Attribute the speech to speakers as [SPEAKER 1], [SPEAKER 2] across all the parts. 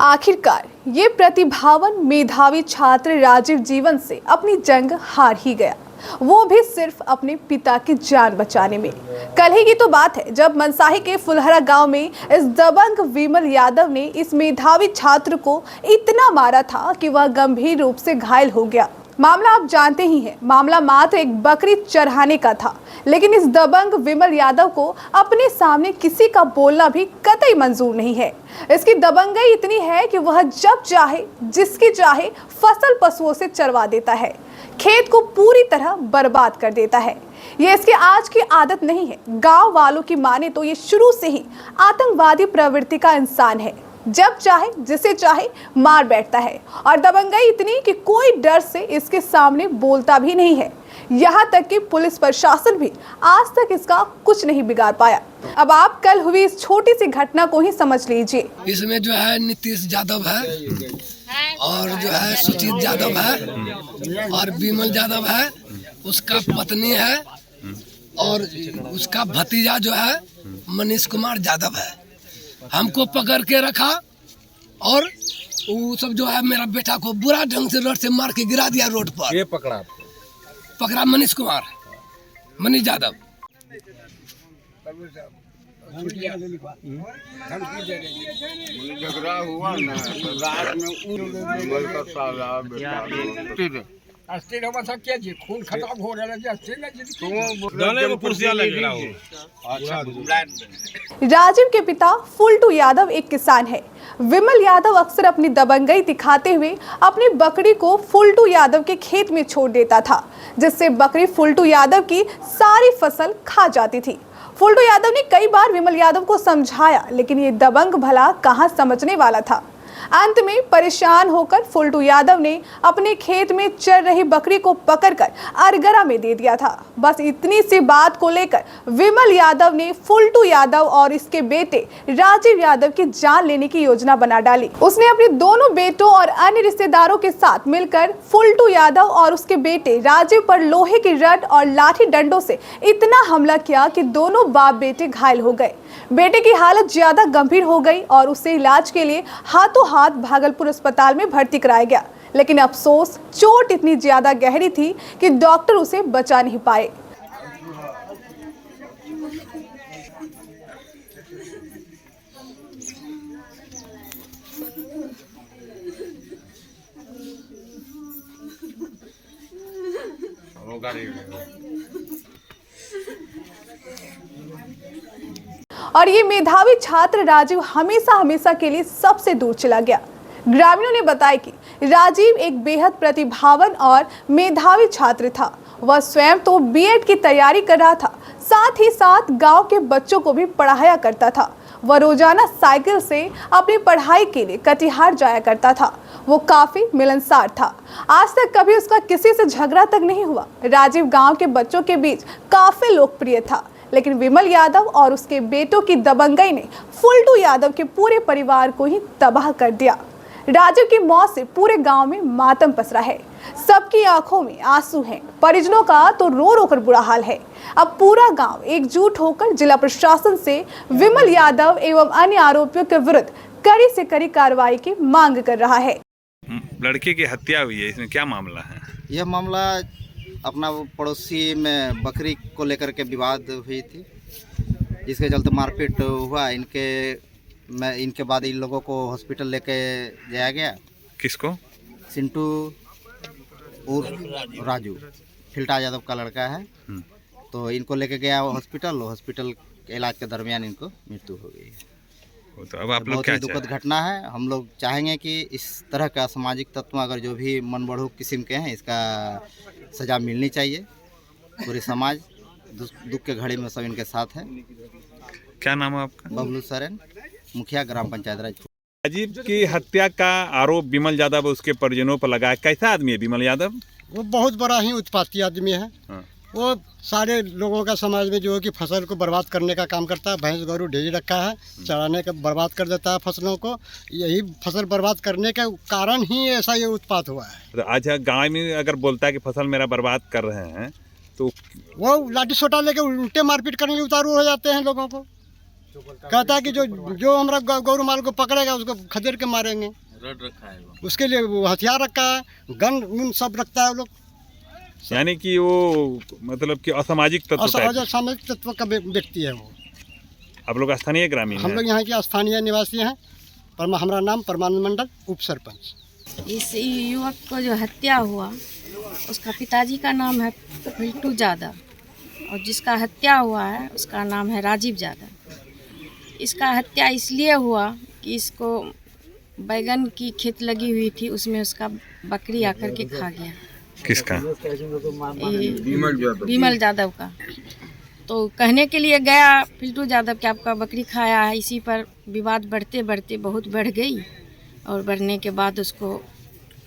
[SPEAKER 1] आखिरकार ये प्रतिभावान मेधावी छात्र राजीव जीवन से अपनी जंग हार ही गया, वो भी सिर्फ अपने पिता की जान बचाने में। कल ही की तो बात है जब मनसाही के फुलहरा गांव में इस दबंग विमल यादव ने इस मेधावी छात्र को इतना मारा था कि वह गंभीर रूप से घायल हो गया। मामला आप जानते ही हैं, मामला मात्र एक बकरी चढ़ाने का था, लेकिन इस दबंग विमल यादव को अपने सामने किसी का बोलना भी कतई मंजूर नहीं है। इसकी दबंगई इतनी है कि वह जब चाहे जिसकी चाहे फसल पशुओं से चरवा देता है, खेत को पूरी तरह बर्बाद कर देता है। ये इसकी आज की आदत नहीं है, गांव वालों की माने तो ये शुरू से ही आतंकवादी प्रवृत्ति का इंसान है। जब चाहे जिसे चाहे मार बैठता है और दबंगई इतनी कि कोई डर से इसके सामने बोलता भी नहीं है। यहाँ तक कि पुलिस प्रशासन भी आज तक इसका कुछ नहीं बिगाड़ पाया। अब आप कल हुई इस छोटी सी घटना को ही समझ लीजिए।
[SPEAKER 2] इसमें जो है नीतीश यादव है और जो है सुजीत यादव है और विमल यादव है, उसका पत्नी है और उसका भतीजा जो है मनीष कुमार यादव है। हमको पकड़ के रखा और वो सब जो है मेरा बेटा को बुरा ढंग से रोड से मार के गिरा दिया रोड पर।
[SPEAKER 3] ये पकड़ा
[SPEAKER 2] मनीष कुमार, मनीष यादव।
[SPEAKER 4] झगड़ा हुआ ना तो रात में
[SPEAKER 5] अस्थिर हो सकते जी, खून खत्म हो रहा है, अस्थिर
[SPEAKER 1] राजीव के पिता फुलटू यादव एक किसान है। विमल यादव अक्सर अपनी दबंगई दिखाते हुए अपनी बकरी को फुलटू यादव के खेत में छोड़ देता था, जिससे बकरी फुलटू यादव की सारी फसल खा जाती थी। फुलटू यादव ने कई बार विमल यादव को समझाया, लेकिन ये दबंग भला कहां समझने वाला था। अंत में परेशान होकर फुलटू यादव ने अपने खेत में चर रही बकरी को पकड़कर अरगरा में दे दिया था। बस इतनी सी बात को लेकर विमल यादव ने फुलटू यादव और इसके बेटे राजीव यादव की जान लेने की योजना बना डाली। उसने अपने दोनों बेटों और अन्य रिश्तेदारों के साथ मिलकर फुलटू यादव और उसके बेटे राजीव पर लोहे की रड और लाठी डंडों से इतना हमला किया कि दोनों बाप बेटे घायल हो गए। बेटे की हालत ज्यादा गंभीर हो गई और उसे इलाज के लिए हाथों हाथ भागलपुर अस्पताल में भर्ती कराया गया, लेकिन अफसोस चोट इतनी ज्यादा गहरी थी कि डॉक्टर उसे बचा नहीं पाए। और ये मेधावी छात्र राजीव हमेशा के लिए सबसे दूर चला गया। ग्रामीणों ने बताया कि राजीव एक बेहद प्रतिभावान और मेधावी छात्र था। वह स्वयं तो बीएड की तैयारी कर रहा था, साथ ही साथ गांव के बच्चों को भी पढ़ाया करता था। वह रोजाना साइकिल से अपनी पढ़ाई के लिए कटिहार जाया करता था। वो काफी मिलनसार था, आज तक कभी उसका किसी से झगड़ा तक नहीं हुआ। राजीव गांव के बच्चों के बीच काफी लोकप्रिय था, लेकिन विमल यादव और उसके बेटों की दबंगई ने फुलटू यादव के पूरे परिवार को ही तबाह कर दिया। राजीव की मौत से पूरे गांव में मातम पसरा है, सबकी आंखों में आंसू हैं। परिजनों का तो रो रो कर बुरा हाल है। अब पूरा गांव एकजुट होकर जिला प्रशासन से विमल यादव एवं अन्य आरोपियों के विरुद्ध कड़ी से कड़ी कार्रवाई की मांग कर रहा है।
[SPEAKER 3] लड़के की हत्या हुई है, इसमें क्या मामला है?
[SPEAKER 6] यह मामला अपना पड़ोसी में बकरी को लेकर के विवाद हुई थी, जिसके चलते मारपीट हुआ। इनके बाद इन लोगों को हॉस्पिटल लेके जाया गया।
[SPEAKER 3] किसको?
[SPEAKER 6] सिंटू और राजू, फिल्टा यादव का लड़का है। तो इनको लेके गया हॉस्पिटल के इलाज के दरमियान इनको मृत्यु हो गई है।
[SPEAKER 3] तो अब आप लोग
[SPEAKER 6] बहुत
[SPEAKER 3] क्या
[SPEAKER 6] ही दुखद घटना है। हम लोग चाहेंगे कि इस तरह का सामाजिक तत्व अगर जो भी मन बढ़ू किस्म के हैं, इसका सजा मिलनी चाहिए। पूरे समाज दुख के घड़ी में सब इनके साथ है।
[SPEAKER 3] क्या नाम है आपका?
[SPEAKER 6] बबलू सरन, मुखिया ग्राम पंचायत राज।
[SPEAKER 3] राजीव की हत्या का आरोप विमल यादव उसके परिजनों पर लगा है। कैसा आदमी है विमल यादव?
[SPEAKER 5] वो बहुत बड़ा ही उत्पाती आदमी है।
[SPEAKER 3] हाँ।
[SPEAKER 5] वो सारे लोगों का समाज में जो है कि फसल को बर्बाद करने का काम करता है। भैंस गौरू ढेर रखा है, चढ़ाने का बर्बाद कर देता है फसलों को। यही फसल बर्बाद करने के कारण ही ऐसा ये उत्पात हुआ है।
[SPEAKER 3] तो आज गाँव में अगर बोलता है कि फसल मेरा बर्बाद कर रहे हैं, तो
[SPEAKER 5] वो लाठी सोटा लेके उल्टे मारपीट करने के उतारू हो जाते हैं लोगों को। कहता है कि जो हमारा गौरू माल को पकड़ेगा उसको खदेड़ के मारेंगे।
[SPEAKER 4] रड रखा है वो।
[SPEAKER 5] उसके लिए वो हथियार रखा है, गन उन सब रखता है वो लोग।
[SPEAKER 3] यानी कि वो मतलब कि असामाजिक तत्व टाइप के।
[SPEAKER 5] असामाजिक तत्व का व्यक्ति है वो।
[SPEAKER 3] आप लोग स्थानीय ग्रामीण
[SPEAKER 5] हम
[SPEAKER 3] हैं?
[SPEAKER 5] लोग यहाँ के स्थानीय निवासी हैं। हमारा नाम परमानंद मंडल, उप सरपंच।
[SPEAKER 7] इस युवक को जो हत्या हुआ उसका पिताजी का नाम है पिल्टू यादव और जिसका हत्या हुआ है उसका नाम है राजीव यादव। इसका हत्या इसलिए हुआ कि इसको बैगन की खेत लगी हुई थी, उसमें उसका बकरी आकर के खा गया।
[SPEAKER 3] किसका?
[SPEAKER 7] विमल यादव का। तो कहने के लिए गया पिल्टू यादव कि आपका बकरी खाया है। इसी पर विवाद बढ़ते बढ़ते बहुत बढ़ गई और बढ़ने के बाद उसको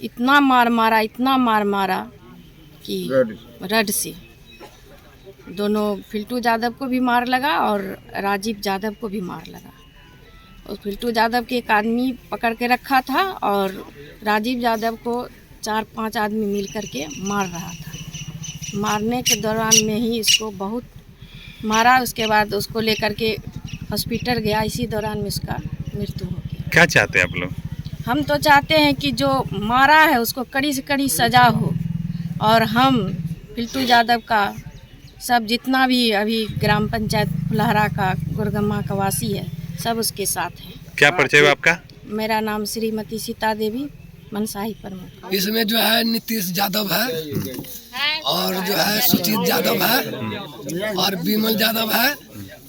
[SPEAKER 7] इतना मार मारा कि रड से दोनों पिल्टू यादव को भी मार लगा और राजीव यादव को भी मार लगा। उस पिल्टू यादव के एक आदमी पकड़ के रखा था और राजीव यादव को 4-5 आदमी मिल कर के मार रहा था। मारने के दौरान में ही इसको बहुत मारा। उसके बाद उसको लेकर के हॉस्पिटल गया। इसी दौरान में उसका मृत्यु हो गया।
[SPEAKER 3] क्या चाहते हैं आप लोग?
[SPEAKER 7] हम तो चाहते हैं कि जो मारा है उसको कड़ी से कड़ी सज़ा हो और हम पिल्टू यादव का सब जितना भी अभी ग्राम पंचायत फुलहरा का गुरगम्मा का वासी है सब उसके साथ है।
[SPEAKER 3] क्या परिचय हुआ आपका?
[SPEAKER 7] मेरा नाम श्रीमती सीता देवी, मनसाही प्रमुख।
[SPEAKER 2] इसमें जो है नीतीश यादव है और जो है सुजीत यादव है और विमल यादव है,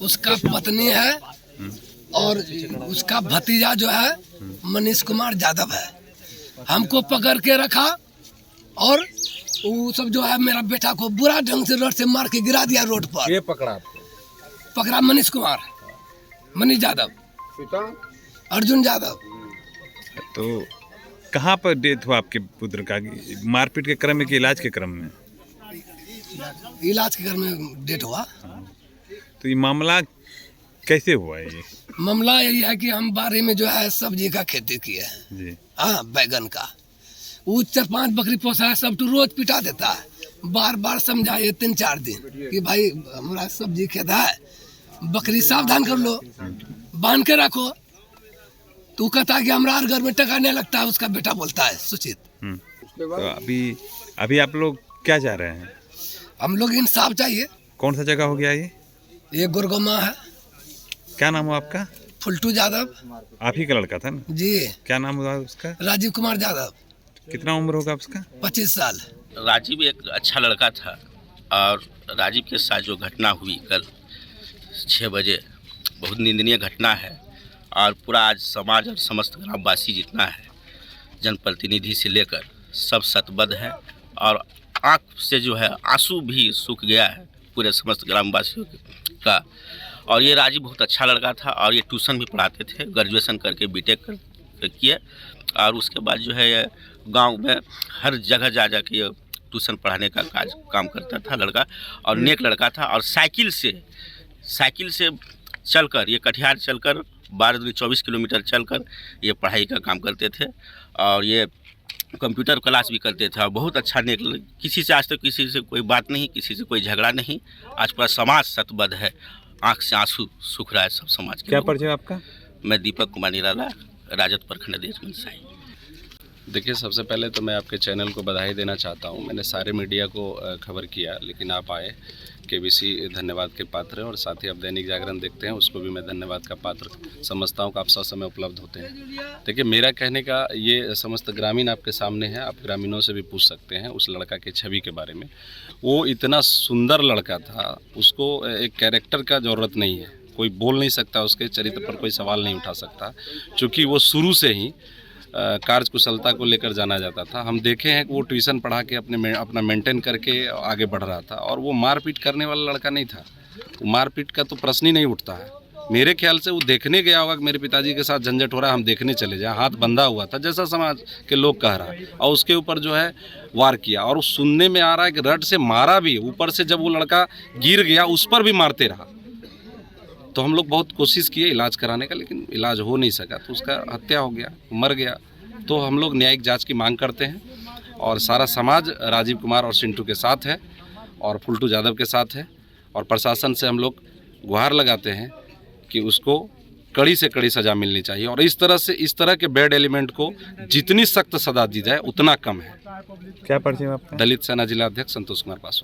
[SPEAKER 2] उसका पत्नी है और उसका भतीजा जो है मनीष कुमार यादव है। हमको पकड़ के रखा और वो सब जो है मेरा बेटा को बुरा ढंग से रोड से मार के गिरा दिया रोड पर।
[SPEAKER 4] ये पकड़ा
[SPEAKER 2] पकड़ा मनीष कुमार, मनीष यादव, अर्जुन यादव।
[SPEAKER 3] तो कहाँ पर डेथ हुआ आपके पुत्र का? मारपीट के क्रम में कि इलाज के क्रम में?
[SPEAKER 2] इलाज के घर में डेट हुआ।
[SPEAKER 3] तो ये मामला कैसे हुआ है ये?
[SPEAKER 2] मामला यही है कि हम बारी में जो है सब्जी का खेती किए हैं।
[SPEAKER 3] जी।
[SPEAKER 2] हाँ, बैगन का। वो 4-5 बकरी पोसा है, सब तो रोज पिटा देता है। बार बार समझाए 3-4 दिन कि भाई हमारा सब्जी खेत है, बकरी सावधान कर लो, बांध के रखो। तो कहता है कि हमारा घर में टका नहीं लगता है, उसका बेटा बोलता है सुचित।
[SPEAKER 3] तो अभी आप लोग क्या चाह रहे हैं?
[SPEAKER 2] हम लोग इंसाफ चाहिए।
[SPEAKER 3] कौन सा जगह हो गया ये?
[SPEAKER 2] गुरगम्मा है।
[SPEAKER 3] क्या नाम हुआ आपका?
[SPEAKER 2] फुलटू यादव।
[SPEAKER 3] आप ही का लड़का था ना?
[SPEAKER 2] जी।
[SPEAKER 3] क्या नाम हुआ उसका?
[SPEAKER 2] राजीव कुमार यादव।
[SPEAKER 3] कितना उम्र होगा उसका?
[SPEAKER 2] 25 साल।
[SPEAKER 8] राजीव एक अच्छा लड़का था और राजीव के साथ जो घटना हुई कल 6 बजे बहुत निंदनीय घटना है और पूरा आज समाज और समस्त ग्रामवासी जितना है, जनप्रतिनिधि से लेकर सब शतबद्ध है और आँख से जो है आंसू भी सूख गया है पूरे समस्त ग्रामवासियों का। और ये राजीव बहुत अच्छा लड़का था और ये ट्यूशन भी पढ़ाते थे, ग्रेजुएशन करके बीटेक किए और उसके बाद जो है गांव में हर जगह जा के ट्यूशन पढ़ाने का काम करता था लड़का और नेक लड़का था। और साइकिल से चलकर ये कटिहार चलकर 12-24 किलोमीटर चलकर ये पढ़ाई का काम करते थे और ये कंप्यूटर क्लास भी करते थे। बहुत अच्छा नेक, किसी से आज तक किसी से कोई बात नहीं, किसी से कोई झगड़ा नहीं। आज पूरा समाज शतबद्ध है, आँख से आंसू सूख रहा है सब समाज के।
[SPEAKER 3] क्या परिचय आपका?
[SPEAKER 8] मैं दीपक कुमार निराला, राजद प्रखंड देश मनसाही।
[SPEAKER 9] देखिए, सबसे पहले तो मैं आपके चैनल को बधाई देना चाहता हूं। मैंने सारे मीडिया को खबर किया लेकिन आप आए, केबीसी धन्यवाद के पात्र है और साथ ही आप दैनिक जागरण देखते हैं, उसको भी मैं धन्यवाद का पात्र समझता हूं कि आप समय उपलब्ध होते हैं। देखिए, मेरा कहने का ये समस्त ग्रामीण आपके सामने है, आप ग्रामीणों से भी पूछ सकते हैं उस लड़का के छवि के बारे में। वो इतना सुंदर लड़का था, उसको एक कैरेक्टर का ज़रूरत नहीं है, कोई बोल नहीं सकता, उसके चरित्र पर कोई सवाल नहीं उठा सकता, क्योंकि वो शुरू से ही कार्य कुशलता को लेकर जाना जाता था। हम देखे हैं कि वो ट्यूशन पढ़ा के अपना मेंटेन करके आगे बढ़ रहा था और वो मारपीट करने वाला लड़का नहीं था। वो मारपीट का तो प्रश्न ही नहीं उठता है। मेरे ख्याल से वो देखने गया होगा कि मेरे पिताजी के साथ झंझट हो रहा है, हम देखने चले जाएं, हाथ बंधा हुआ था जैसा समाज के लोग कह रहा है और उसके ऊपर जो है वार किया। और सुनने में आ रहा है कि रड से मारा भी, ऊपर से जब वो लड़का गिर गया उस पर भी मारते रहा। तो हम लोग बहुत कोशिश किए इलाज कराने का, लेकिन इलाज हो नहीं सका, तो उसका हत्या हो गया, मर गया। तो हम लोग न्यायिक जांच की मांग करते हैं और सारा समाज राजीव कुमार और सिंटू के साथ है और फुलटू यादव के साथ है और प्रशासन से हम लोग गुहार लगाते हैं कि उसको कड़ी से कड़ी सज़ा मिलनी चाहिए और इस तरह के बैड एलिमेंट को जितनी सख्त सज़ा दी जाए उतना कम है।
[SPEAKER 3] क्या परिचय है आपका?
[SPEAKER 9] दलित सेना जिला अध्यक्ष संतोष कुमार पासवान।